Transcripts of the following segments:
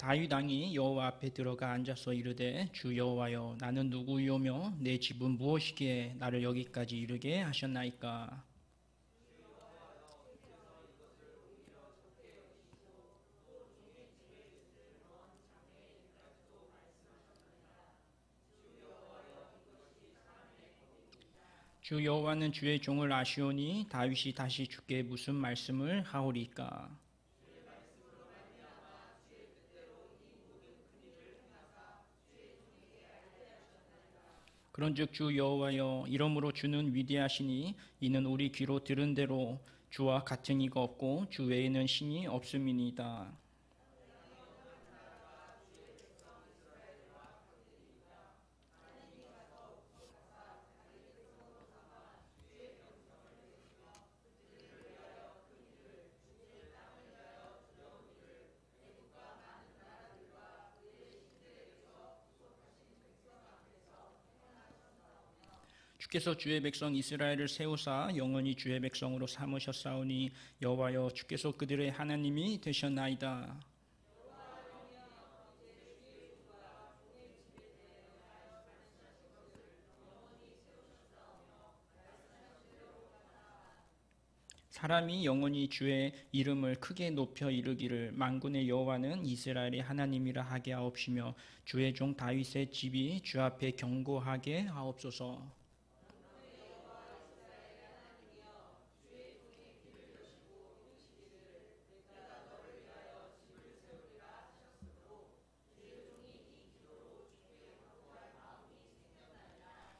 다윗 왕이 여호와 앞에 들어가 앉아서 이르되 주 여호와여 나는 누구이오며 내 집은 무엇이기에 나를 여기까지 이르게 하셨나이까. 주 여호와는 주의 종을 아시오니 다윗이 다시 주께 무슨 말씀을 하오리까. 그런즉 주 여호와여 이러므로 주는 위대하시니 이는 우리 귀로 들은 대로 주와 같은 이가 없고 주 외에는 신이 없음이니이다. 주께서 주의 백성 이스라엘을 세우사 영원히 주의 백성으로 삼으셨사오니 여호와여 주께서 그들의 하나님이 되셨나이다. 사람이 영원히 주의 이름을 크게 높여 이르기를 만군의 여호와는 이스라엘의 하나님이라 하게 하옵시며 주의 종 다윗의 집이 주 앞에 견고하게 하옵소서.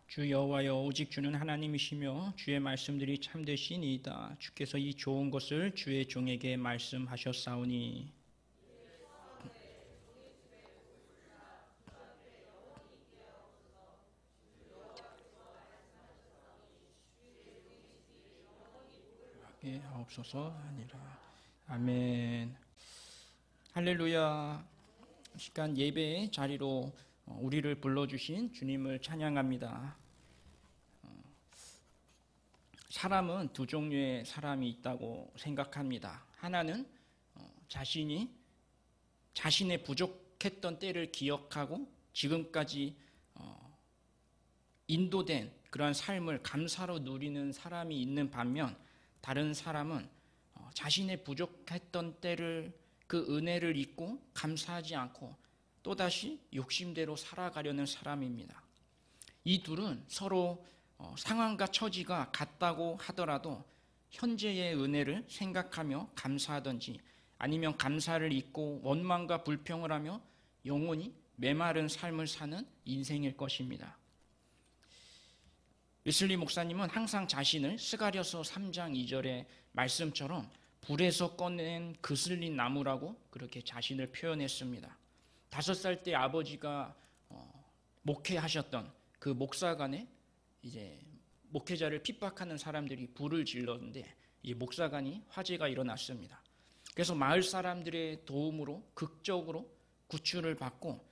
주 여호와여 오직 주는 하나님이시며 주의 말씀들이 참되시니이다. 주께서 이 좋은 것을 주의 종에게 말씀하셨사오니 하게 하옵소서 아니라. 아멘. 할렐루야. 시간 예배의 자리로 우리를 불러주신 주님을 찬양합니다. 사람은 두 종류의 사람이 있다고 생각합니다. 하나는 자신이 자신의 부족했던 때를 기억하고 지금까지 인도된 그러한 삶을 감사로 누리는 사람이 있는 반면 다른 사람은 자신의 부족했던 때를 그 은혜를 잊고 감사하지 않고 또다시 욕심대로 살아가려는 사람입니다. 이 둘은 서로 상황과 처지가 같다고 하더라도 현재의 은혜를 생각하며 감사하든지 아니면 감사를 잊고 원망과 불평을 하며 영원히 메마른 삶을 사는 인생일 것입니다. 웨슬리 목사님은 항상 자신을 스가랴서 3장 2절의 말씀처럼 불에서 꺼낸 그슬린 나무라고 그렇게 자신을 표현했습니다. 5살 때 아버지가 목회하셨던 그 목사관에 이제 목회자를 핍박하는 사람들이 불을 질렀는데 이 목사관이 화재가 일어났습니다. 그래서 마을 사람들의 도움으로 극적으로 구출을 받고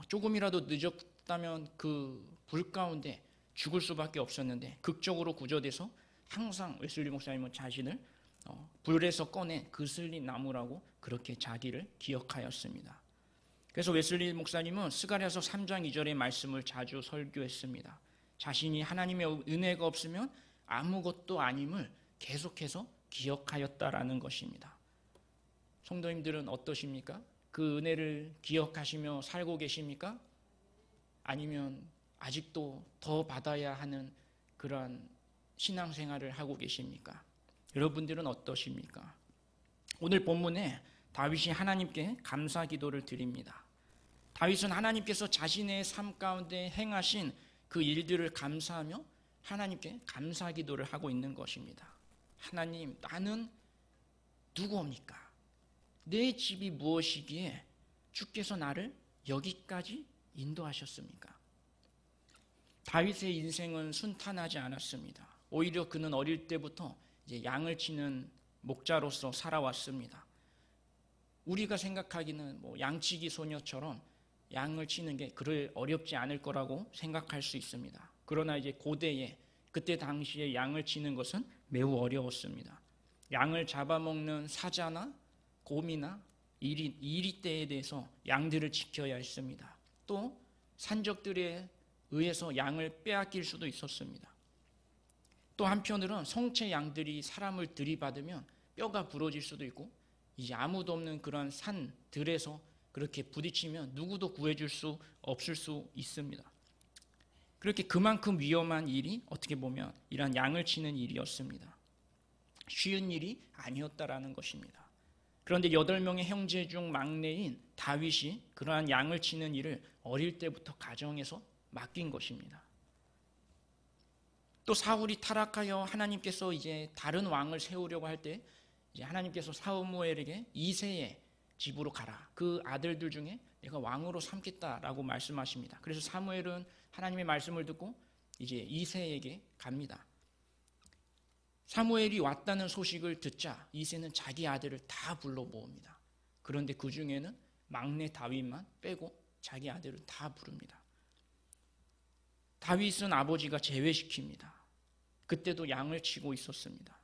조금이라도 늦었다면 그 불 가운데 죽을 수밖에 없었는데 극적으로 구조돼서 항상 웨슬리 목사님은 자신을 불에서 꺼낸 그슬린 나무라고 그렇게 자기를 기억하였습니다. 그래서 웨슬리 목사님은 스가랴서 3장 2절의 말씀을 자주 설교했습니다. 자신이 하나님의 은혜가 없으면 아무것도 아님을 계속해서 기억하였다라는 것입니다. 성도님들은 어떠십니까? 그 은혜를 기억하시며 살고 계십니까? 아니면 아직도 더 받아야 하는 그러한 신앙생활을 하고 계십니까? 여러분들은 어떠십니까? 오늘 본문에 다윗이 하나님께 감사 기도를 드립니다. 다윗은 하나님께서 자신의 삶 가운데 행하신 그 일들을 감사하며 하나님께 감사 기도를 하고 있는 것입니다. 하나님, 나는 누구옵니까? 내 집이 무엇이기에 주께서 나를 여기까지 인도하셨습니까? 다윗의 인생은 순탄하지 않았습니다. 오히려 그는 어릴 때부터 이제 양을 치는 목자로서 살아왔습니다. 우리가 생각하기는 양치기 소녀처럼 양을 치는 게 그리 어렵지 않을 거라고 생각할 수 있습니다. 그러나 이제 고대에 그때 당시에 양을 치는 것은 매우 어려웠습니다. 양을 잡아먹는 사자나 곰이나 이리 때에 대해서 양들을 지켜야 했습니다. 또 산적들에 의해서 양을 빼앗길 수도 있었습니다. 또 한편으로는 성체 양들이 사람을 들이받으면 뼈가 부러질 수도 있고 이제 아무도 없는 그런 산들에서 그렇게 부딪히면 누구도 구해줄 수 없을 수 있습니다. 그렇게 그만큼 위험한 일이 어떻게 보면 이러한 양을 치는 일이었습니다. 쉬운 일이 아니었다라는 것입니다. 그런데 8명의 형제 중 막내인 다윗이 그러한 양을 치는 일을 어릴 때부터 가정에서 맡긴 것입니다. 또 사울이 타락하여 하나님께서 이제 다른 왕을 세우려고 할 때 이제 하나님께서 사무엘에게 이새의 집으로 가라. 그 아들들 중에 내가 왕으로 삼겠다라고 말씀하십니다. 그래서 사무엘은 하나님의 말씀을 듣고 이제 이새에게 갑니다. 사무엘이 왔다는 소식을 듣자 이새는 자기 아들을 다 불러 모읍니다. 그런데 그 중에는 막내 다윗만 빼고 자기 아들을 다 부릅니다. 다윗은 아버지가 제외시킵니다. 그때도 양을 치고 있었습니다.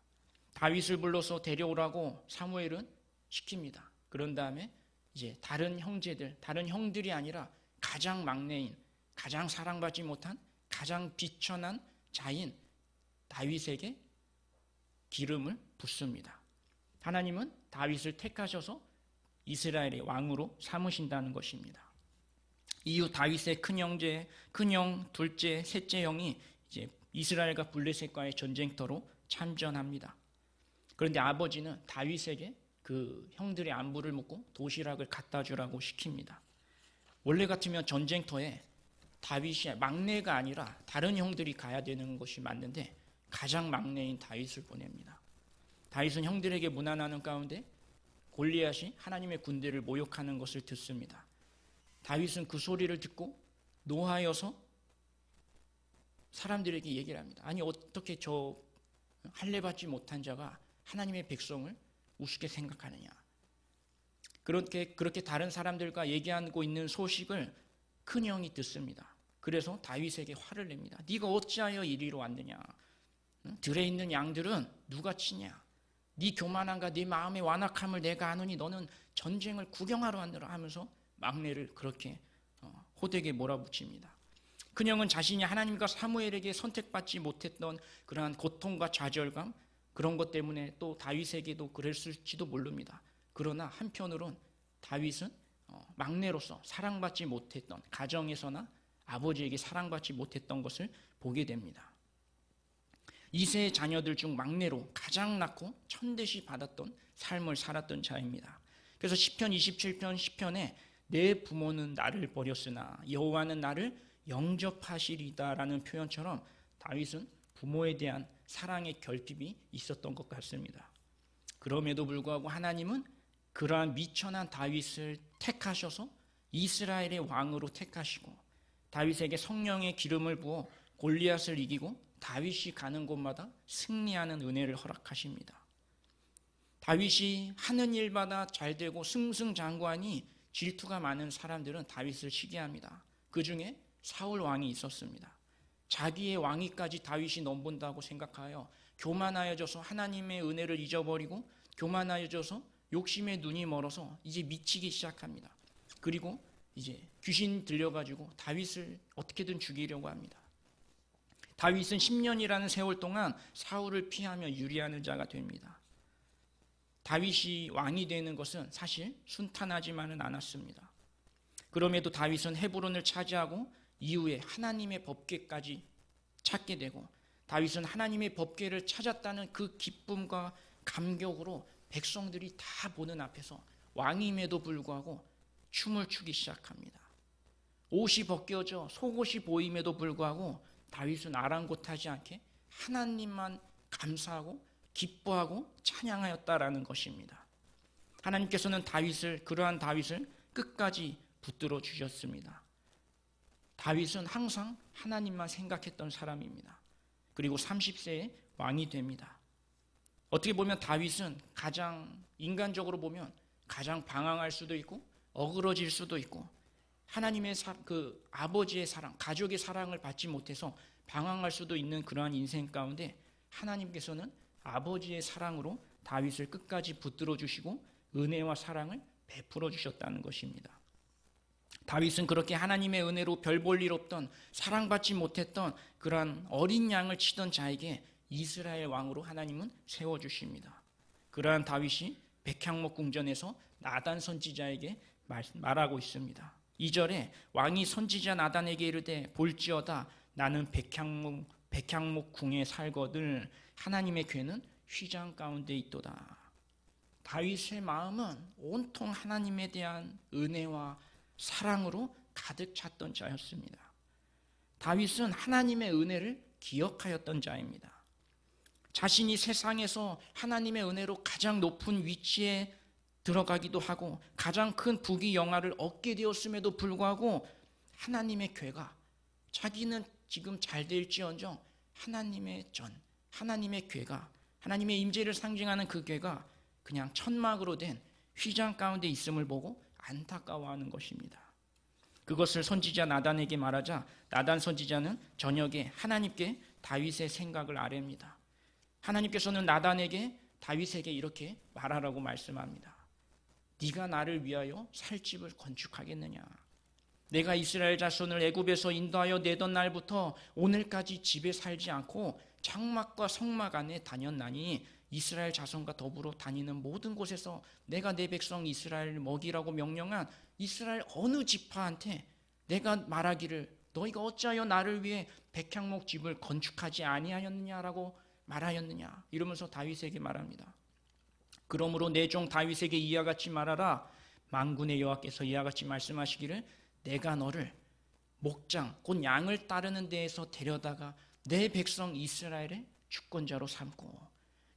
다윗을 불러서 데려오라고 사무엘은 시킵니다. 그런 다음에 이제 다른 형들이 아니라 가장 막내인, 가장 사랑받지 못한, 가장 비천한 자인 다윗에게 기름을 붓습니다. 하나님은 다윗을 택하셔서 이스라엘의 왕으로 삼으신다는 것입니다. 이후 다윗의 큰형제, 큰형, 둘째, 셋째 형이 이제 이스라엘과 블레셋과의 전쟁터로 참전합니다. 그런데 아버지는 다윗에게 그 형들의 안부를 묻고 도시락을 갖다 주라고 시킵니다. 원래 같으면 전쟁터에 다윗이 막내가 아니라 다른 형들이 가야 되는 것이 맞는데 가장 막내인 다윗을 보냅니다. 다윗은 형들에게 무난하는 가운데 골리앗이 하나님의 군대를 모욕하는 것을 듣습니다. 다윗은 그 소리를 듣고 노하여서 사람들에게 얘기를 합니다. 아니 어떻게 저 할례받지 못한 자가 하나님의 백성을 우습게 생각하느냐. 그렇게 다른 사람들과 얘기하고 있는 소식을 큰형이 듣습니다. 그래서 다윗에게 화를 냅니다. 네가 어찌하여 이리로 왔느냐. 들에 있는 양들은 누가 치냐. 네 교만함과 네 마음의 완악함을 내가 아노니 너는 전쟁을 구경하러 왔느라 하면서 막내를 그렇게 호되게 몰아붙입니다. 큰형은 자신이 하나님과 사무엘에게 선택받지 못했던 그러한 고통과 좌절감 그런 것 때문에 또 다윗에게도 그랬을지도 모릅니다. 그러나 한편으론 다윗은 막내로서 사랑받지 못했던 가정에서나 아버지에게 사랑받지 못했던 것을 보게 됩니다. 이새의 자녀들 중 막내로 가장 낳고 천대시 받았던 삶을 살았던 자입니다. 그래서 시편 27편 10편에 내 부모는 나를 버렸으나 여호와는 나를 영접하시리다라는 표현처럼 다윗은 부모에 대한 사랑의 결핍이 있었던 것 같습니다. 그럼에도 불구하고 하나님은 그러한 미천한 다윗을 택하셔서 이스라엘의 왕으로 택하시고 다윗에게 성령의 기름을 부어 골리앗을 이기고 다윗이 가는 곳마다 승리하는 은혜를 허락하십니다. 다윗이 하는 일마다 잘되고 승승장구하니 질투가 많은 사람들은 다윗을 시기합니다. 그 중에 사울 왕이 있었습니다. 자기의 왕위까지 다윗이 넘본다고 생각하여 교만하여져서 하나님의 은혜를 잊어버리고 교만하여져서 욕심에 눈이 멀어서 이제 미치기 시작합니다. 그리고 이제 귀신 들려가지고 다윗을 어떻게든 죽이려고 합니다. 다윗은 10년이라는 세월 동안 사울을 피하며 유리하는 자가 됩니다. 다윗이 왕이 되는 것은 사실 순탄하지만은 않았습니다. 그럼에도 다윗은 헤브론을 차지하고 이후에 하나님의 법궤까지 찾게 되고 다윗은 하나님의 법궤를 찾았다는 그 기쁨과 감격으로 백성들이 다 보는 앞에서 왕임에도 불구하고 춤을 추기 시작합니다. 옷이 벗겨져 속옷이 보임에도 불구하고 다윗은 아랑곳하지 않게 하나님만 감사하고 기뻐하고 찬양하였다라는 것입니다. 하나님께서는 그러한 다윗을 끝까지 붙들어 주셨습니다. 다윗은 항상 하나님만 생각했던 사람입니다. 그리고 30세에 왕이 됩니다. 어떻게 보면 다윗은 가장 인간적으로 보면 가장 방황할 수도 있고 어그러질 수도 있고 하나님의 그 아버지의 사랑, 가족의 사랑을 받지 못해서 방황할 수도 있는 그러한 인생 가운데 하나님께서는 아버지의 사랑으로 다윗을 끝까지 붙들어 주시고 은혜와 사랑을 베풀어 주셨다는 것입니다. 다윗은 그렇게 하나님의 은혜로 별 볼 일 없던, 사랑받지 못했던 그러한 어린 양을 치던 자에게 이스라엘 왕으로 하나님은 세워주십니다. 그러한 다윗이 백향목 궁전에서 나단 선지자에게 말하고 있습니다. 2절에 왕이 선지자 나단에게 이르되 볼지어다 나는 백향목 궁에 살거늘 하나님의 궤는 휘장 가운데 있도다. 다윗의 마음은 온통 하나님에 대한 은혜와 사랑으로 가득 찼던 자였습니다. 다윗은 하나님의 은혜를 기억하였던 자입니다. 자신이 세상에서 하나님의 은혜로 가장 높은 위치에 들어가기도 하고 가장 큰 부귀 영화를 얻게 되었음에도 불구하고 하나님의 궤가 자기는 지금 잘 될지언정 하나님의 궤가 하나님의 임재를 상징하는 그 궤가 그냥 천막으로 된 휘장 가운데 있음을 보고 안타까워하는 것입니다. 그것을 선지자 나단에게 말하자 나단 선지자는 저녁에 하나님께 다윗의 생각을 아뢰입니다. 하나님께서는 나단에게 다윗에게 이렇게 말하라고 말씀합니다. 네가 나를 위하여 살 집을 건축하겠느냐? 내가 이스라엘 자손을 애굽에서 인도하여 내던 날부터 오늘까지 집에 살지 않고 장막과 성막 안에 다녔나니 이스라엘 자손과 더불어 다니는 모든 곳에서 내가 내 백성 이스라엘을 먹이라고 명령한 이스라엘 어느 지파한테 내가 말하기를 너희가 어찌하여 나를 위해 백향목 집을 건축하지 아니하였느냐라고 말하였느냐 이러면서 다윗에게 말합니다. 그러므로 내 종 다윗에게 이와 같이 말하라. 만군의 여호와께서 이와 같이 말씀하시기를 내가 너를 목장 곧 양을 따르는 데에서 데려다가 내 백성 이스라엘의 주권자로 삼고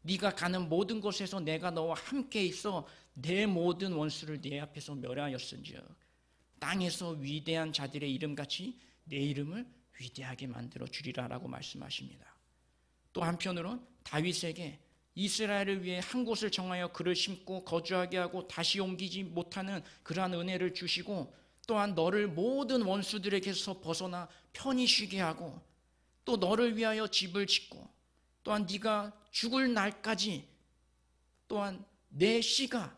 네가 가는 모든 곳에서 내가 너와 함께 있어 내 모든 원수를 네 앞에서 멸하였은즉 땅에서 위대한 자들의 이름같이 내 이름을 위대하게 만들어 주리라라고 말씀하십니다. 또 한편으로는 다윗에게 이스라엘을 위해 한 곳을 정하여 그를 심고 거주하게 하고 다시 옮기지 못하는 그러한 은혜를 주시고 또한 너를 모든 원수들에게서 벗어나 편히 쉬게 하고 또 너를 위하여 집을 짓고 또한 네가 죽을 날까지 또한 내 씨를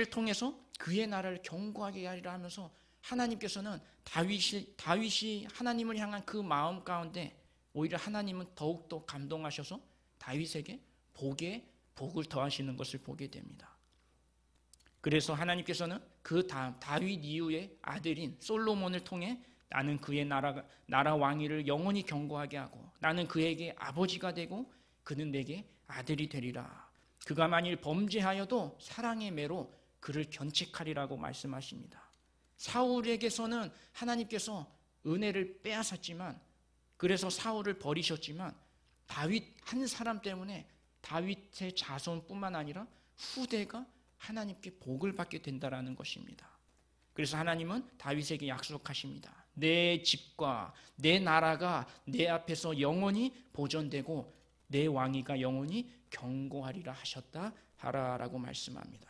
통해서 그의 나라를 견고하게 하리라 하면서 하나님께서는 다윗이 하나님을 향한 그 마음 가운데 오히려 하나님은 더욱더 감동하셔서 다윗에게 복을 더하시는 것을 보게 됩니다. 그래서 하나님께서는 그 다음 다윗 이후의 아들인 솔로몬을 통해 나는 그의 나라 왕위를 영원히 견고하게 하고 나는 그에게 아버지가 되고 그는 내게 아들이 되리라. 그가 만일 범죄하여도 사랑의 매로 그를 견책하리라고 말씀하십니다. 사울에게서는 하나님께서 은혜를 빼앗았지만 그래서 사울을 버리셨지만 다윗 한 사람 때문에 다윗의 자손뿐만 아니라 후대가 하나님께 복을 받게 된다라는 것입니다. 그래서 하나님은 다윗에게 약속하십니다. 내 집과 내 나라가 내 앞에서 영원히 보존되고 내 왕위가 영원히 견고하리라 하셨다 하라라고 말씀합니다.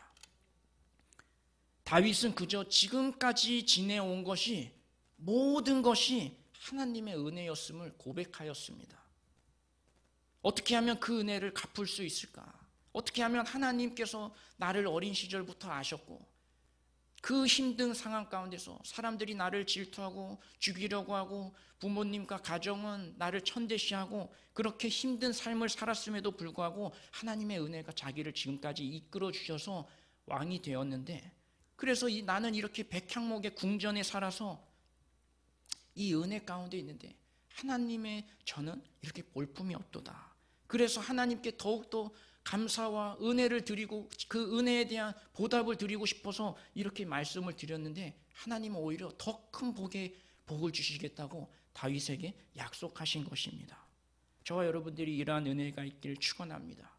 다윗은 그저 지금까지 지내온 것이 모든 것이 하나님의 은혜였음을 고백하였습니다. 어떻게 하면 그 은혜를 갚을 수 있을까? 어떻게 하면 하나님께서 나를 어린 시절부터 아셨고 그 힘든 상황 가운데서 사람들이 나를 질투하고 죽이려고 하고 부모님과 가정은 나를 천대시하고 그렇게 힘든 삶을 살았음에도 불구하고 하나님의 은혜가 자기를 지금까지 이끌어 주셔서 왕이 되었는데 그래서 나는 이렇게 백향목의 궁전에 살아서 이 은혜 가운데 있는데 하나님의 저는 이렇게 볼품이 없도다. 그래서 하나님께 더욱더 감사와 은혜를 드리고 그 은혜에 대한 보답을 드리고 싶어서 이렇게 말씀을 드렸는데 하나님은 오히려 더 큰 복을 주시겠다고 다윗에게 약속하신 것입니다. 저와 여러분들이 이러한 은혜가 있기를 축원합니다.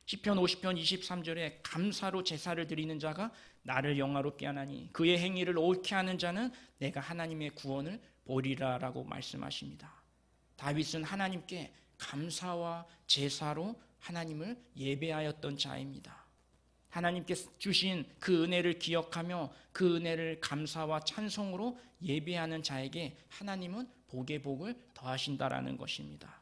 시편 50편 23절에 감사로 제사를 드리는 자가 나를 영화롭게 하나니 그의 행위를 옳게 하는 자는 내가 하나님의 구원을 보리라라고 말씀하십니다. 다윗은 하나님께 감사와 제사로 하나님을 예배하였던 자입니다. 하나님께 주신 그 은혜를 기억하며 그 은혜를 감사와 찬송으로 예배하는 자에게 하나님은 복의 복을 더하신다라는 것입니다.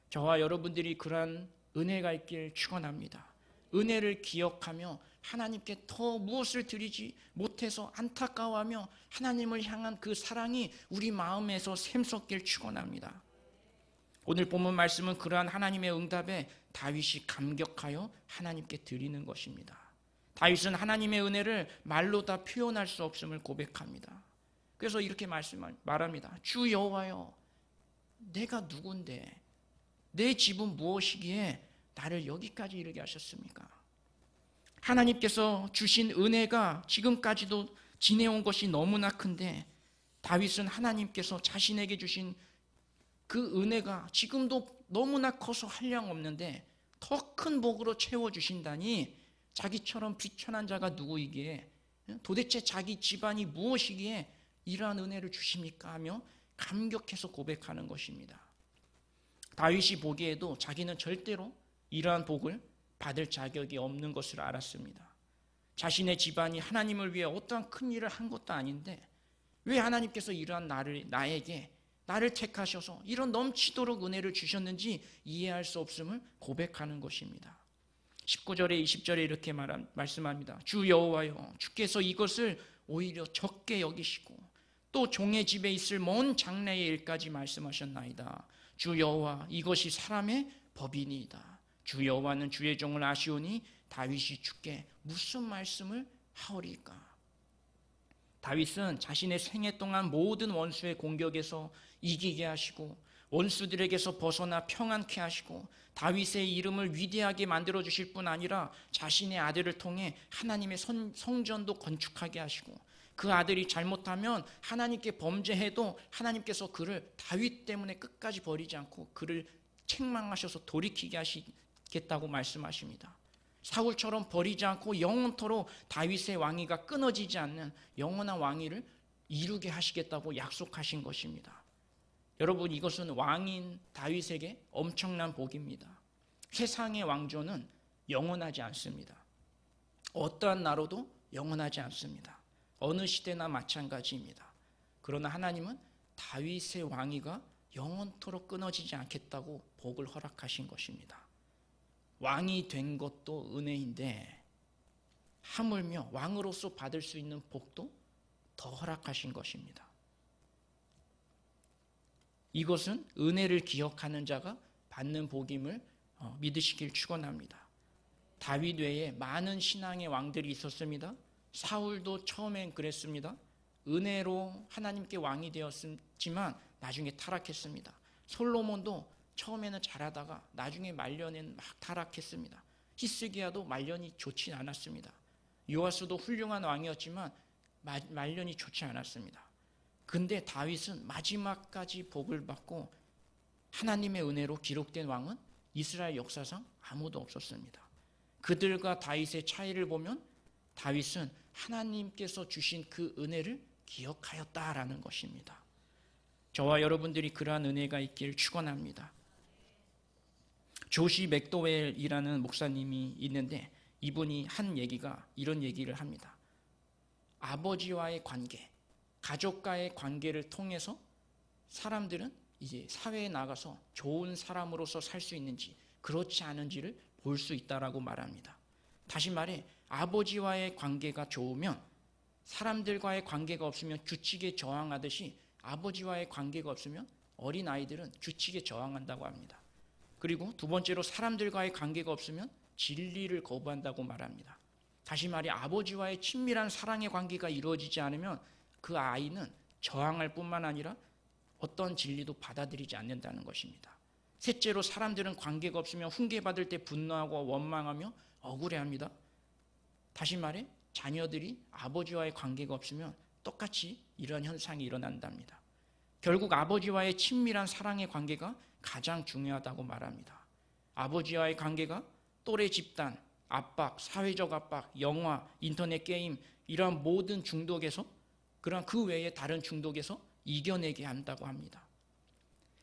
저와 여러분들이 그러한 은혜가 있길 축원합니다. 은혜를 기억하며 하나님께 더 무엇을 드리지 못해서 안타까워하며 하나님을 향한 그 사랑이 우리 마음에서 샘솟길 축원합니다. 오늘 본문 말씀은 그러한 하나님의 응답에 다윗이 감격하여 하나님께 드리는 것입니다. 다윗은 하나님의 은혜를 말로 다 표현할 수 없음을 고백합니다. 그래서 이렇게 말합니다. 주 여호와여, 내가 누군데 내 집은 무엇이기에 나를 여기까지 이르게 하셨습니까? 하나님께서 주신 은혜가 지금까지도 지내온 것이 너무나 큰데 다윗은 하나님께서 자신에게 주신 그 은혜가 지금도 너무나 커서 한량 없는데 더 큰 복으로 채워주신다니 자기처럼 비천한 자가 누구이기에, 도대체 자기 집안이 무엇이기에 이러한 은혜를 주십니까 하며 감격해서 고백하는 것입니다. 다윗이 보기에도 자기는 절대로 이러한 복을 받을 자격이 없는 것을 알았습니다. 자신의 집안이 하나님을 위해 어떠한 큰 일을 한 것도 아닌데 왜 하나님께서 이러한 나를 택하셔서 이런 넘치도록 은혜를 주셨는지 이해할 수 없음을 고백하는 것입니다. 19절에 20절에 이렇게 말씀합니다. 주 여호와여, 주께서 이것을 오히려 적게 여기시고 또 종의 집에 있을 먼 장래의 일까지 말씀하셨나이다. 주 여호와, 이것이 사람의 법이니이다. 주 여호와는 주의 종을 아시오니 다윗이 주께 무슨 말씀을 하오리까? 다윗은 자신의 생애 동안 모든 원수의 공격에서 이기게 하시고 원수들에게서 벗어나 평안케 하시고 다윗의 이름을 위대하게 만들어 주실 뿐 아니라 자신의 아들을 통해 하나님의 성전도 건축하게 하시고 그 아들이 잘못하면 하나님께 범죄해도 하나님께서 그를 다윗 때문에 끝까지 버리지 않고 그를 책망하셔서 돌이키게 하시겠다고 말씀하십니다. 사울처럼 버리지 않고 영원토록 다윗의 왕위가 끊어지지 않는 영원한 왕위를 이루게 하시겠다고 약속하신 것입니다. 여러분, 이것은 왕인 다윗에게 엄청난 복입니다. 세상의 왕조는 영원하지 않습니다. 어떠한 나라도 영원하지 않습니다. 어느 시대나 마찬가지입니다. 그러나 하나님은 다윗의 왕위가 영원토록 끊어지지 않겠다고 복을 허락하신 것입니다. 왕이 된 것도 은혜인데 하물며 왕으로서 받을 수 있는 복도 더 허락하신 것입니다. 이것은 은혜를 기억하는 자가 받는 복임을 믿으시길 축원합니다. 다윗 외에 많은 신앙의 왕들이 있었습니다. 사울도 처음엔 그랬습니다. 은혜로 하나님께 왕이 되었지만 나중에 타락했습니다. 솔로몬도 처음에는 잘하다가 나중에 말년에는 막 타락했습니다. 히스기야도 말년이 좋지 않았습니다. 요아스도 훌륭한 왕이었지만 말년이 좋지 않았습니다. 근데 다윗은 마지막까지 복을 받고 하나님의 은혜로 기록된 왕은 이스라엘 역사상 아무도 없었습니다. 그들과 다윗의 차이를 보면 다윗은 하나님께서 주신 그 은혜를 기억하였다라는 것입니다. 저와 여러분들이 그러한 은혜가 있기를 축원합니다. 조시 맥도웰이라는 목사님이 있는데 이분이 한 얘기가 이런 얘기를 합니다. 아버지와의 관계, 가족과의 관계를 통해서 사람들은 이제 사회에 나가서 좋은 사람으로서 살 수 있는지 그렇지 않은지를 볼 수 있다라고 말합니다. 다시 말해 아버지와의 관계가 좋으면 사람들과의 관계가 없으면 규칙에 저항하듯이 아버지와의 관계가 없으면 어린아이들은 규칙에 저항한다고 합니다. 그리고 두 번째로 사람들과의 관계가 없으면 진리를 거부한다고 말합니다. 다시 말해 아버지와의 친밀한 사랑의 관계가 이루어지지 않으면 그 아이는 저항할 뿐만 아니라 어떤 진리도 받아들이지 않는다는 것입니다. 셋째로 사람들은 관계가 없으면 훈계받을 때 분노하고 원망하며 억울해합니다. 다시 말해 자녀들이 아버지와의 관계가 없으면 똑같이 이런 현상이 일어난답니다. 결국 아버지와의 친밀한 사랑의 관계가 가장 중요하다고 말합니다. 아버지와의 관계가 또래 집단, 압박, 사회적 압박, 영화, 인터넷 게임 이러한 모든 중독에서 그러한 그 외의 다른 중독에서 이겨내게 한다고 합니다.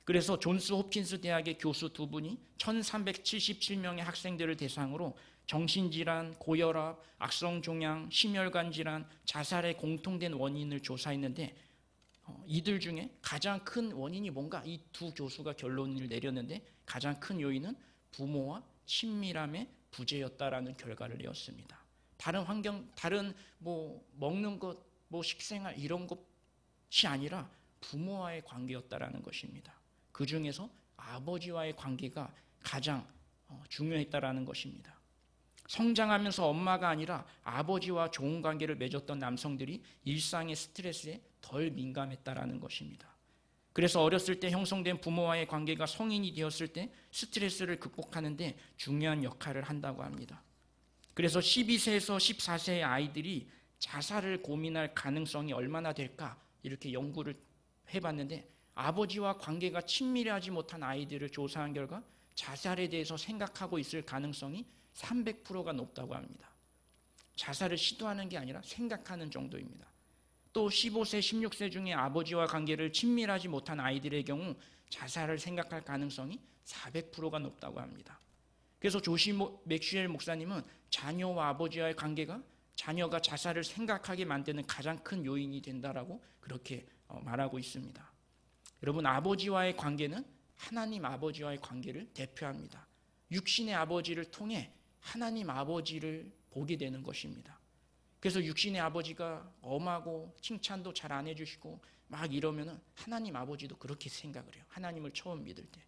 그래서 존스 홉킨스 대학의 교수 두 분이 1377명의 학생들을 대상으로 정신질환, 고혈압, 악성종양, 심혈관 질환, 자살의 공통된 원인을 조사했는데 이들 중에 가장 큰 원인이 뭔가 이 두 교수가 결론을 내렸는데 가장 큰 요인은 부모와 친밀함의 부재였다라는 결과를 내었습니다. 다른 환경, 다른 먹는 것, 식생활 이런 것이 아니라 부모와의 관계였다라는 것입니다. 그 중에서 아버지와의 관계가 가장 중요했다라는 것입니다. 성장하면서 엄마가 아니라 아버지와 좋은 관계를 맺었던 남성들이 일상의 스트레스에 덜 민감했다라는 것입니다. 그래서 어렸을 때 형성된 부모와의 관계가 성인이 되었을 때 스트레스를 극복하는 데 중요한 역할을 한다고 합니다. 그래서 12세에서 14세의 아이들이 자살을 고민할 가능성이 얼마나 될까 이렇게 연구를 해봤는데, 아버지와 관계가 친밀하지 못한 아이들을 조사한 결과 자살에 대해서 생각하고 있을 가능성이 300%가 높다고 합니다. 자살을 시도하는 게 아니라 생각하는 정도입니다. 또 15세, 16세 중에 아버지와 관계를 친밀하지 못한 아이들의 경우 자살을 생각할 가능성이 400%가 높다고 합니다. 그래서 조시 맥슈엘 목사님은 자녀와 아버지와의 관계가 자녀가 자살을 생각하게 만드는 가장 큰 요인이 된다라고 그렇게 말하고 있습니다. 여러분, 아버지와의 관계는 하나님 아버지와의 관계를 대표합니다. 육신의 아버지를 통해 하나님 아버지를 보게 되는 것입니다. 그래서 육신의 아버지가 엄하고 칭찬도 잘 안 해주시고 막 이러면은 하나님 아버지도 그렇게 생각을 해요. 하나님을 처음 믿을 때.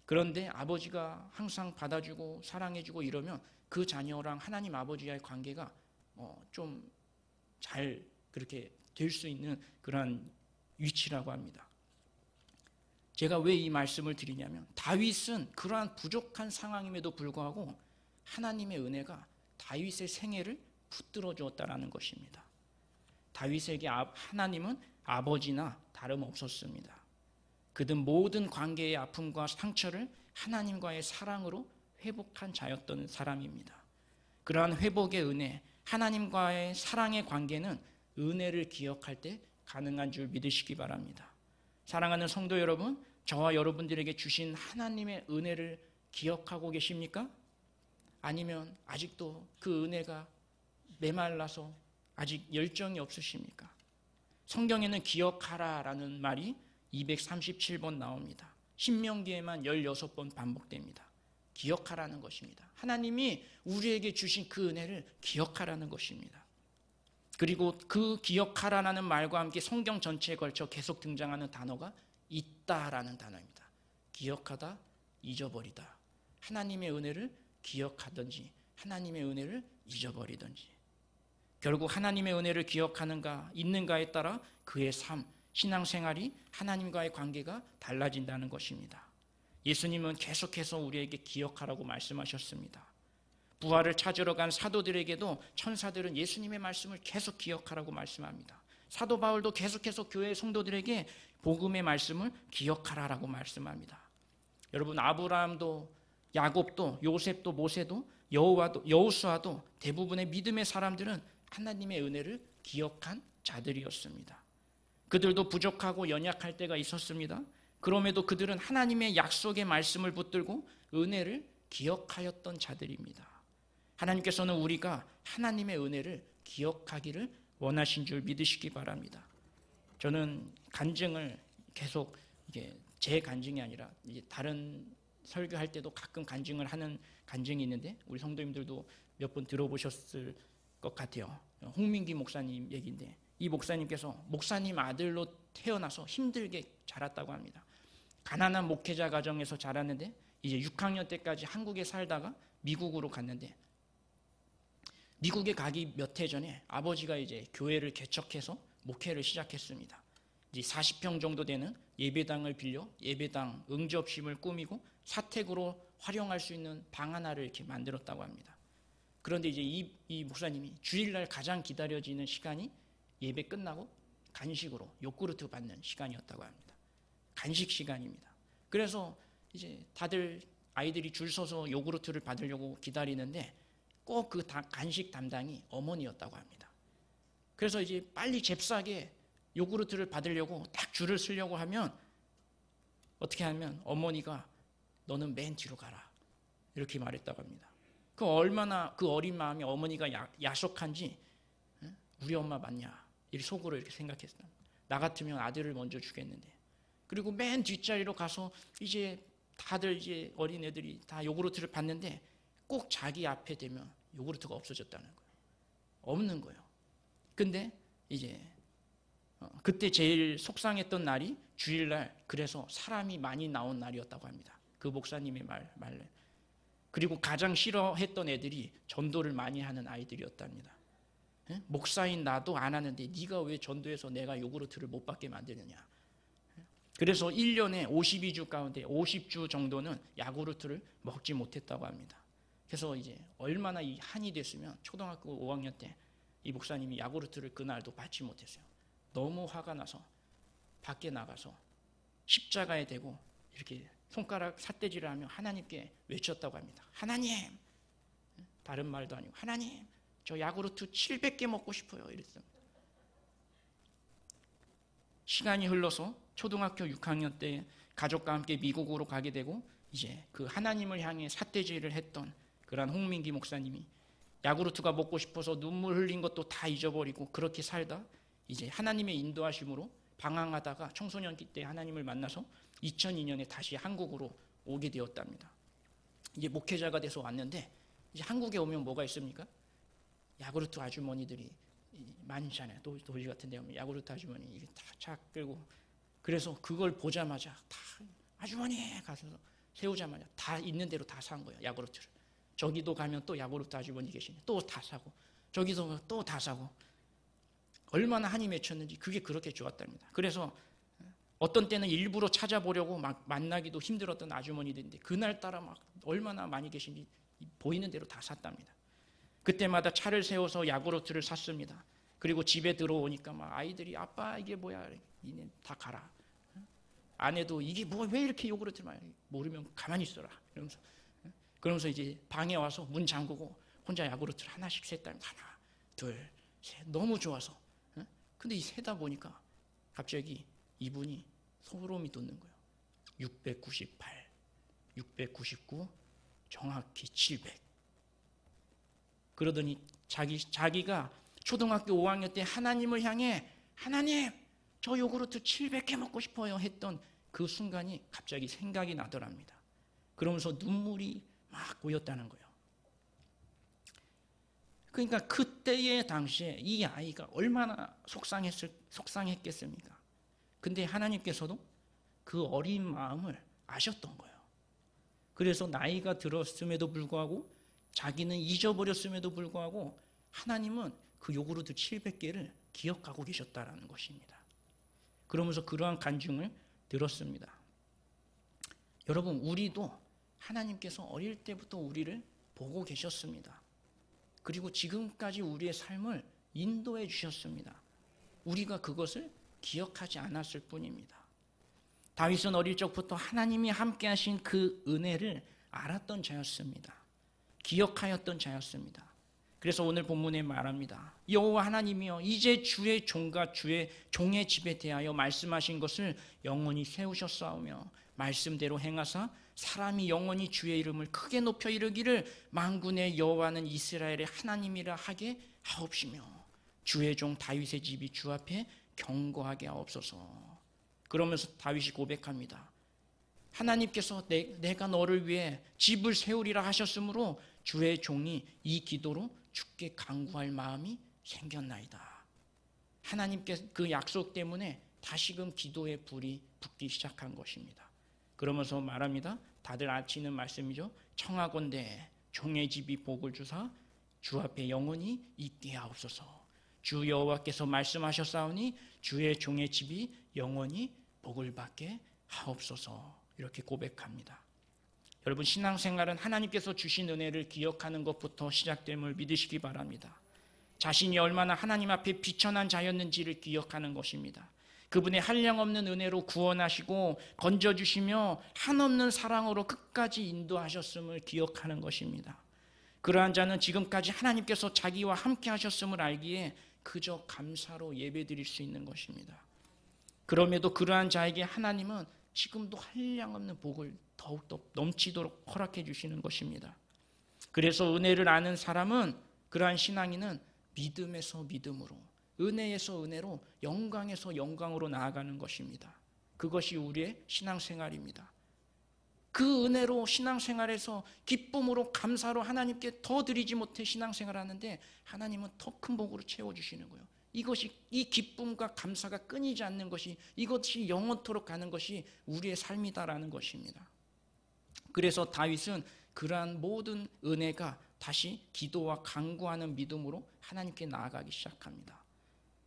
그런데 아버지가 항상 받아주고 사랑해주고 이러면 그 자녀랑 하나님 아버지와의 관계가 좀 잘 그렇게 될 수 있는 그런 위치라고 합니다. 제가 왜 이 말씀을 드리냐면, 다윗은 그러한 부족한 상황임에도 불구하고 하나님의 은혜가 다윗의 생애를 붙들어 주었다라는 것입니다. 다윗에게 하나님은 아버지나 다름없었습니다. 그는 모든 관계의 아픔과 상처를 하나님과의 사랑으로 회복한 자였던 사람입니다. 그러한 회복의 은혜, 하나님과의 사랑의 관계는 은혜를 기억할 때 가능한 줄 믿으시기 바랍니다. 사랑하는 성도 여러분, 저와 여러분들에게 주신 하나님의 은혜를 기억하고 계십니까? 아니면 아직도 그 은혜가 메말라서 아직 열정이 없으십니까? 성경에는 기억하라라는 말이 237번 나옵니다. 신명기에만 16번 반복됩니다. 기억하라는 것입니다. 하나님이 우리에게 주신 그 은혜를 기억하라는 것입니다. 그리고 그 기억하라는 말과 함께 성경 전체에 걸쳐 계속 등장하는 단어가 있다라는 단어입니다. 기억하다, 잊어버리다. 하나님의 은혜를 기억하든지 하나님의 은혜를 잊어버리든지. 결국 하나님의 은혜를 기억하는가 잊는가에 따라 그의 삶, 신앙생활이 하나님과의 관계가 달라진다는 것입니다. 예수님은 계속해서 우리에게 기억하라고 말씀하셨습니다. 부활을 찾으러 간 사도들에게도 천사들은 예수님의 말씀을 계속 기억하라고 말씀합니다. 사도 바울도 계속해서 교회 성도들에게 복음의 말씀을 기억하라고 말씀합니다. 여러분, 아브라함도 야곱도 요셉도 모세도 여호수아도 대부분의 믿음의 사람들은 하나님의 은혜를 기억한 자들이었습니다. 그들도 부족하고 연약할 때가 있었습니다. 그럼에도 그들은 하나님의 약속의 말씀을 붙들고 은혜를 기억하였던 자들입니다. 하나님께서는 우리가 하나님의 은혜를 기억하기를 원하신 줄 믿으시기 바랍니다. 저는 간증을 계속 이게 제 간증이 아니라 이제 다른 설교할 때도 가끔 간증을 하는 간증이 있는데 우리 성도님들도 몇 번 들어보셨을 것 같아요. 홍민기 목사님 얘기인데, 이 목사님께서 목사님 아들로 태어나서 힘들게 자랐다고 합니다. 가난한 목회자 가정에서 자랐는데 이제 6학년 때까지 한국에 살다가 미국으로 갔는데, 미국에 가기 몇 해 전에 아버지가 이제 교회를 개척해서 목회를 시작했습니다. 이제 40평 정도 되는 예배당을 빌려 예배당 응접심을 꾸미고 사택으로 활용할 수 있는 방 하나를 이렇게 만들었다고 합니다. 그런데 이제 이 목사님이 주일날 가장 기다려지는 시간이 예배 끝나고 간식으로 요구르트 받는 시간이었다고 합니다. 간식 시간입니다. 그래서 이제 다들 아이들이 줄 서서 요구르트를 받으려고 기다리는데 꼭 그 간식 담당이 어머니였다고 합니다. 그래서 이제 빨리 잽싸게 요구르트를 받으려고 딱 줄을 서려고 하면 어떻게 하면 어머니가 너는 맨 뒤로 가라 이렇게 말했다고 합니다. 그 얼마나 그 어린 마음이 어머니가 야속한지, 우리 엄마 맞냐 이렇게 속으로 이렇게 생각했어요. 나 같으면 아들을 먼저 주겠는데. 그리고 맨 뒷자리로 가서 이제 다들 이제 어린애들이 다 요구르트를 받는데 꼭 자기 앞에 되면 요구르트가 없어졌다는 거예요. 없는 거예요. 근데 이제 그때 제일 속상했던 날이 주일날, 그래서 사람이 많이 나온 날이었다고 합니다. 그 목사님의 말래. 그리고 가장 싫어했던 애들이 전도를 많이 하는 아이들이었답니다. 예? 목사인 나도 안 하는데 네가 왜 전도해서 내가 요구르트를 못 받게 만드느냐. 그래서 1년에 52주 가운데 50주 정도는 야구르트를 먹지 못했다고 합니다. 그래서 이제 얼마나 이 한이 됐으면 초등학교 5학년 때 이 목사님이 야구르트를 그날도 받지 못했어요. 너무 화가 나서 밖에 나가서 십자가에 대고 이렇게 손가락 삿대질을 하며 하나님께 외쳤다고 합니다. 하나님, 다른 말도 아니고 하나님, 저 야구르트 700개 먹고 싶어요. 이랬습니다. 시간이 흘러서 초등학교 6학년 때 가족과 함께 미국으로 가게 되고, 이제 그 하나님을 향해 삿대질을 했던 그런 홍민기 목사님이 야구르트가 먹고 싶어서 눈물 흘린 것도 다 잊어버리고 그렇게 살다 이제 하나님의 인도하심으로 방황하다가 청소년기 때 하나님을 만나서 2002년에 다시 한국으로 오게 되었답니다. 이제 목회자가 돼서 왔는데, 이제 한국에 오면 뭐가 있습니까? 야구르트 아주머니들이 많잖아요. 도시 같은 데 오면 야구르트 아주머니 이게 다 차 끌고, 그래서 그걸 보자마자 다 아주머니 가서 세우자마자 다 있는 대로 다 산 거예요. 야구르트를. 저기도 가면 또 야구르트 아주머니 계시네. 또 다 사고, 저기서 또 다 사고. 얼마나 한이 맺혔는지 그게 그렇게 좋았답니다. 그래서 어떤 때는 일부러 찾아보려고 막 만나기도 힘들었던 아주머니들인데 그날따라 막 얼마나 많이 계신지 보이는 대로 다 샀답니다. 그때마다 차를 세워서 야구르트를 샀습니다. 그리고 집에 들어오니까 막 아이들이 아빠 이게 뭐야, 이네 다 가라. 아내도 이게 뭐 왜 이렇게 요구르트를 많이, 모르면 가만히 있어라 그러면서 이제 방에 와서 문 잠그고 혼자 야구르트를 하나씩 셌답니다. 하나, 둘, 셋. 너무 좋아서. 근데 이 세다 보니까 갑자기 이분이 소름이 돋는 거예요. 698, 699, 정확히 700. 그러더니 자기가 초등학교 5학년 때 하나님을 향해 하나님, 저 요구르트 700개 먹고 싶어요 했던 그 순간이 갑자기 생각이 나더랍니다. 그러면서 눈물이 막 고였다는 거예요. 그러니까 그때의 당시에 이 아이가 얼마나 속상했겠습니까? 근데 하나님께서도 그 어린 마음을 아셨던 거예요. 그래서 나이가 들었음에도 불구하고 자기는 잊어버렸음에도 불구하고 하나님은 그 요구르트 700개를 기억하고 계셨다라는 것입니다. 그러면서 그러한 간증을 들었습니다. 여러분, 우리도 하나님께서 어릴 때부터 우리를 보고 계셨습니다. 그리고 지금까지 우리의 삶을 인도해 주셨습니다. 우리가 그것을 기억하지 않았을 뿐입니다. 다윗은 어릴 적부터 하나님이 함께 하신 그 은혜를 알았던 자였습니다. 기억하였던 자였습니다. 그래서 오늘 본문에 말합니다. 여호와 하나님이여, 이제 주의 종과 주의 종의 집에 대하여 말씀하신 것을 영원히 세우셨사오며 말씀대로 행하사 사람이 영원히 주의 이름을 크게 높여 이르기를 만군의 여호와는 이스라엘의 하나님이라 하게 하옵시며 주의 종 다윗의 집이 주 앞에 경고하게 하옵소서. 그러면서 다윗이 고백합니다. 하나님께서 내가 너를 위해 집을 세우리라 하셨으므로 주의 종이 이 기도로 주께 간구할 마음이 생겼나이다. 하나님께 그 약속 때문에 다시금 기도의 불이 붙기 시작한 것입니다. 그러면서 말합니다. 다들 아시는 말씀이죠. 청하건대 종의 집이 복을 주사 주 앞에 영원히 있게 하옵소서. 주 여호와께서 말씀하셨사오니 주의 종의 집이 영원히 복을 받게 하옵소서. 이렇게 고백합니다. 여러분, 신앙생활은 하나님께서 주신 은혜를 기억하는 것부터 시작됨을 믿으시기 바랍니다. 자신이 얼마나 하나님 앞에 비천한 자였는지를 기억하는 것입니다. 그분의 한량없는 은혜로 구원하시고 건져주시며 한없는 사랑으로 끝까지 인도하셨음을 기억하는 것입니다. 그러한 자는 지금까지 하나님께서 자기와 함께 하셨음을 알기에 그저 감사로 예배드릴 수 있는 것입니다. 그럼에도 그러한 자에게 하나님은 지금도 한량없는 복을 더욱더 넘치도록 허락해 주시는 것입니다. 그래서 은혜를 아는 사람은, 그러한 신앙인은 믿음에서 믿음으로, 은혜에서 은혜로, 영광에서 영광으로 나아가는 것입니다. 그것이 우리의 신앙생활입니다. 그 은혜로 신앙생활에서 기쁨으로 감사로 하나님께 더 드리지 못해 신앙생활하는데 하나님은 더 큰 복으로 채워주시는 거예요. 이것이, 이 기쁨과 감사가 끊이지 않는 것이, 이것이 영원토록 가는 것이 우리의 삶이다라는 것입니다. 그래서 다윗은 그러한 모든 은혜가 다시 기도와 간구하는 믿음으로 하나님께 나아가기 시작합니다.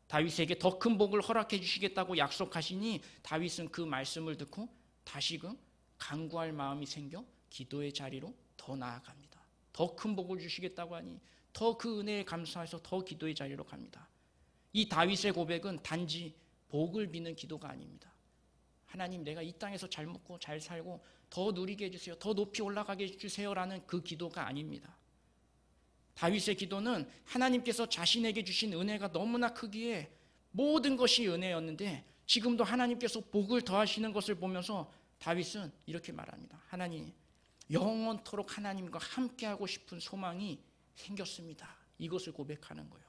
다윗에게 더 큰 복을 허락해 주시겠다고 약속하시니 다윗은 그 말씀을 듣고 다시금 간구할 마음이 생겨 기도의 자리로 더 나아갑니다. 더 큰 복을 주시겠다고 하니 더 그 은혜에 감사해서 더 기도의 자리로 갑니다. 이 다윗의 고백은 단지 복을 비는 기도가 아닙니다. 하나님, 내가 이 땅에서 잘 먹고 잘 살고 더 누리게 해주세요, 더 높이 올라가게 해주세요라는 그 기도가 아닙니다. 다윗의 기도는 하나님께서 자신에게 주신 은혜가 너무나 크기에 모든 것이 은혜였는데 지금도 하나님께서 복을 더하시는 것을 보면서 다윗은 이렇게 말합니다. 하나님, 영원토록 하나님과 함께하고 싶은 소망이 생겼습니다. 이것을 고백하는 거예요.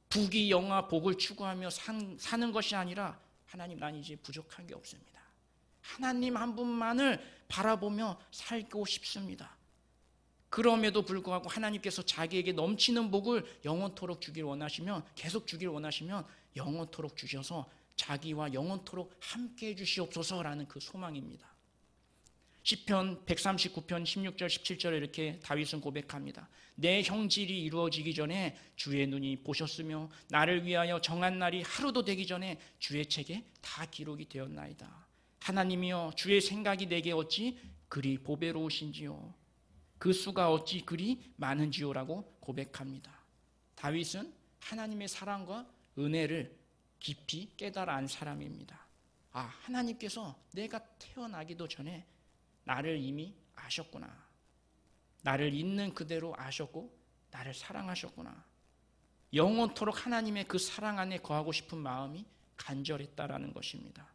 부귀 영화 복을 추구하며 사는 것이 아니라 하나님, 난 이제 부족한 게 없습니다. 하나님 한 분만을 바라보며 살고 싶습니다. 그럼에도 불구하고 하나님께서 자기에게 넘치는 복을 영원토록 주길 원하시면, 계속 주길 원하시면 영원토록 주셔서 자기와 영원토록 함께해 주시옵소서라는 그 소망입니다. 시편 139편 16절 17절에 이렇게 다윗은 고백합니다. 내 형질이 이루어지기 전에 주의 눈이 보셨으며 나를 위하여 정한 날이 하루도 되기 전에 주의 책에 다 기록이 되었나이다. 하나님이여, 주의 생각이 내게 어찌 그리 보배로우신지요, 그 수가 어찌 그리 많은지요라고 고백합니다. 다윗은 하나님의 사랑과 은혜를 깊이 깨달아 안 사람입니다. 아, 하나님께서 내가 태어나기도 전에 나를 이미 아셨구나. 나를 있는 그대로 아셨고 나를 사랑하셨구나. 영원토록 하나님의 그 사랑 안에 거하고 싶은 마음이 간절했다라는 것입니다.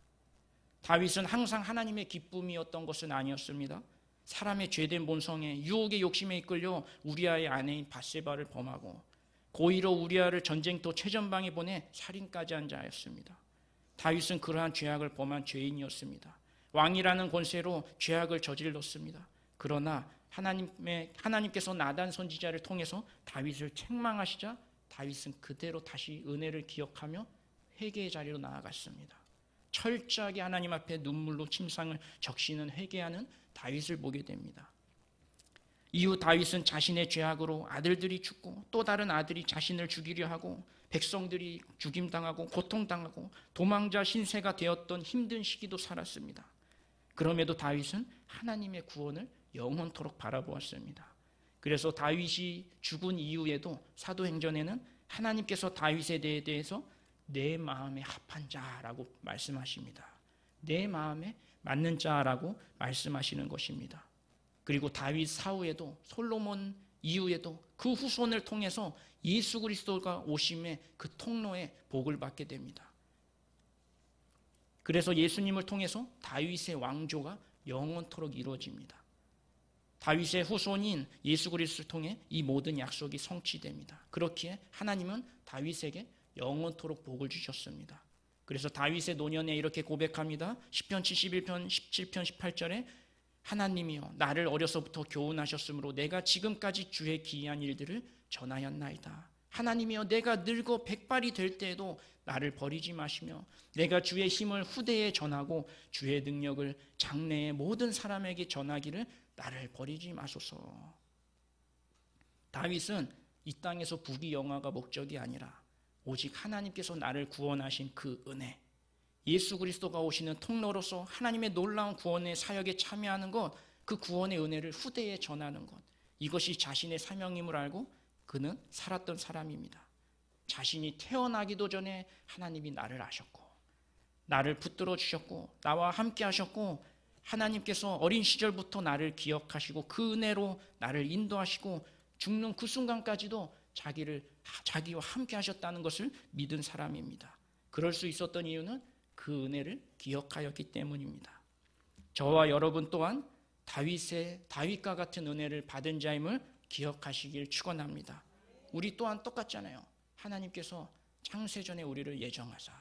다윗은 항상 하나님의 기쁨이었던 것은 아니었습니다. 사람의 죄된 본성에, 유혹의 욕심에 이끌려 우리아의 아내인 밧세바를 범하고 고의로 우리아를 전쟁터 최전방에 보내 살인까지 한 자였습니다. 다윗은 그러한 죄악을 범한 죄인이었습니다. 왕이라는 권세로 죄악을 저질렀습니다. 그러나 하나님께서 나단 선지자를 통해서 다윗을 책망하시자 다윗은 그대로 다시 은혜를 기억하며 회개의 자리로 나아갔습니다. 철저하게 하나님 앞에 눈물로 침상을 적시는 회개하는 다윗을 보게 됩니다. 이후 다윗은 자신의 죄악으로 아들들이 죽고 또 다른 아들이 자신을 죽이려 하고 백성들이 죽임당하고 고통당하고 도망자 신세가 되었던 힘든 시기도 살았습니다. 그럼에도 다윗은 하나님의 구원을 영원토록 바라보았습니다. 그래서 다윗이 죽은 이후에도 사도행전에는 하나님께서 다윗에 대해서 내 마음에 합한 자라고 말씀하십니다. 내 마음에 맞는 자라고 말씀하시는 것입니다. 그리고 다윗 사후에도, 솔로몬 이후에도 그 후손을 통해서 예수 그리스도가 오심의 그 통로에 복을 받게 됩니다. 그래서 예수님을 통해서 다윗의 왕조가 영원토록 이루어집니다. 다윗의 후손인 예수 그리스도를 통해 이 모든 약속이 성취됩니다. 그렇기에 하나님은 다윗에게 영원토록 복을 주셨습니다. 그래서 다윗의 노년에 이렇게 고백합니다. 시편 71편 17편 18절에 하나님이여, 나를 어려서부터 교훈하셨으므로 내가 지금까지 주의 기이한 일들을 전하였나이다. 하나님이여, 내가 늙어 백발이 될 때에도 나를 버리지 마시며 내가 주의 힘을 후대에 전하고 주의 능력을 장래의 모든 사람에게 전하기를 나를 버리지 마소서. 다윗은 이 땅에서 부귀 영화가 목적이 아니라 오직 하나님께서 나를 구원하신 그 은혜, 예수 그리스도가 오시는 통로로서 하나님의 놀라운 구원의 사역에 참여하는 것, 그 구원의 은혜를 후대에 전하는 것, 이것이 자신의 사명임을 알고 그는 살았던 사람입니다. 자신이 태어나기도 전에 하나님이 나를 아셨고 나를 붙들어 주셨고 나와 함께 하셨고 하나님께서 어린 시절부터 나를 기억하시고 그 은혜로 나를 인도하시고 죽는 그 순간까지도 자기와 함께 하셨다는 것을 믿은 사람입니다. 그럴 수 있었던 이유는 그 은혜를 기억하였기 때문입니다. 저와 여러분 또한 다윗과 같은 은혜를 받은 자임을 기억하시길 축원합니다. 우리 또한 똑같잖아요. 하나님께서 창세전에 우리를 예정하사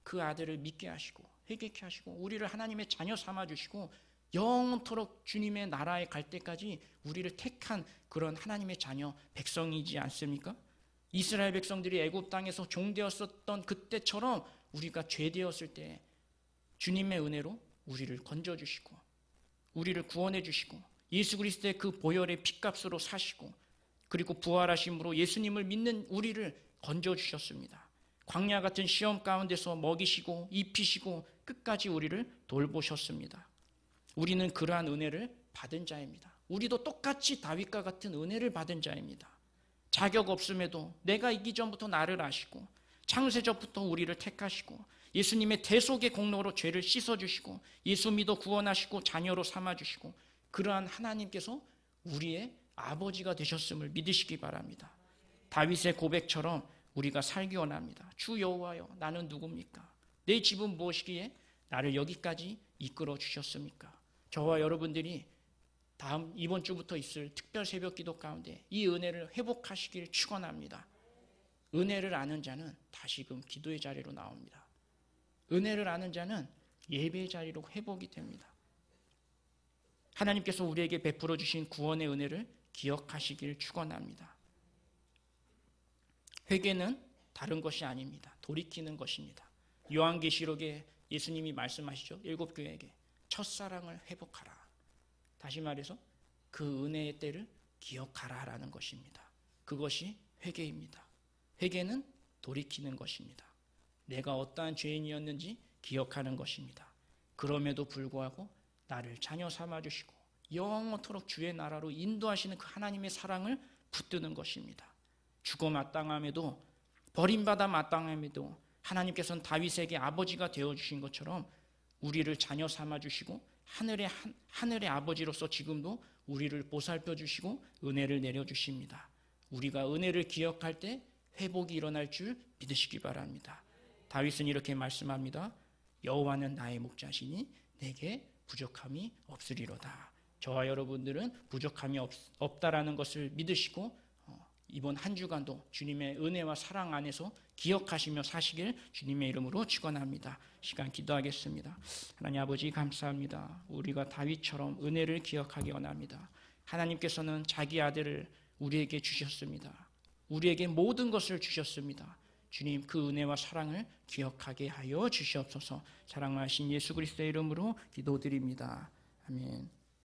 그 아들을 믿게 하시고 회개케 하시고 우리를 하나님의 자녀 삼아 주시고 영원토록 주님의 나라에 갈 때까지 우리를 택한 그런 하나님의 자녀 백성이지 않습니까? 이스라엘 백성들이 애굽 땅에서 종되었었던 그때처럼 우리가 죄되었을 때 주님의 은혜로 우리를 건져주시고 우리를 구원해 주시고 예수 그리스도의 그 보혈의 피값으로 사시고 그리고 부활하심으로 예수님을 믿는 우리를 건져주셨습니다. 광야 같은 시험 가운데서 먹이시고 입히시고 끝까지 우리를 돌보셨습니다. 우리는 그러한 은혜를 받은 자입니다. 우리도 똑같이 다윗과 같은 은혜를 받은 자입니다. 자격 없음에도 내가 있기 전부터 나를 아시고 창세전부터 우리를 택하시고 예수님의 대속의 공로로 죄를 씻어주시고 예수 믿어 구원하시고 자녀로 삼아주시고 그러한 하나님께서 우리의 아버지가 되셨음을 믿으시기 바랍니다. 다윗의 고백처럼 우리가 살기 원합니다. 주 여호와여 나는 누굽니까? 내 집은 무엇이기에 나를 여기까지 이끌어 주셨습니까? 저와 여러분들이 이번 주부터 있을 특별 새벽 기도 가운데 이 은혜를 회복하시길 축원합니다. 은혜를 아는 자는 다시금 기도의 자리로 나옵니다. 은혜를 아는 자는 예배의 자리로 회복이 됩니다. 하나님께서 우리에게 베풀어 주신 구원의 은혜를 기억하시길 축원합니다. 회개는 다른 것이 아닙니다. 돌이키는 것입니다. 요한계시록에 예수님이 말씀하시죠. 7교회에게 첫사랑을 회복하라. 다시 말해서 그 은혜의 때를 기억하라라는 것입니다. 그것이 회개입니다. 회개는 돌이키는 것입니다. 내가 어떠한 죄인이었는지 기억하는 것입니다. 그럼에도 불구하고 나를 자녀 삼아주시고 영원토록 주의 나라로 인도하시는 그 하나님의 사랑을 붙드는 것입니다. 죽어 마땅함에도 버림받아 마땅함에도 하나님께서는 다윗에게 아버지가 되어주신 것처럼 우리를 자녀 삼아주시고 하늘의 아버지로서 지금도 우리를 보살펴주시고 은혜를 내려주십니다. 우리가 은혜를 기억할 때 회복이 일어날 줄 믿으시기 바랍니다. 다윗은 이렇게 말씀합니다. 여호와는 나의 목자시니 내게 부족함이 없으리로다. 저와 여러분들은 부족함이 없다라는 것을 믿으시고 이번 한 주간도 주님의 은혜와 사랑 안에서 기억하시며 사시길 주님의 이름으로 축원합니다. 시간 기도하겠습니다. 하나님 아버지 감사합니다. 우리가 다윗처럼 은혜를 기억하기 원합니다. 하나님께서는 자기 아들을 우리에게 주셨습니다. 우리에게 모든 것을 주셨습니다. 주님 그 은혜와 사랑을 기억하게 하여 주시옵소서. 사랑하신 예수 그리스도의 이름으로 기도드립니다. 아멘.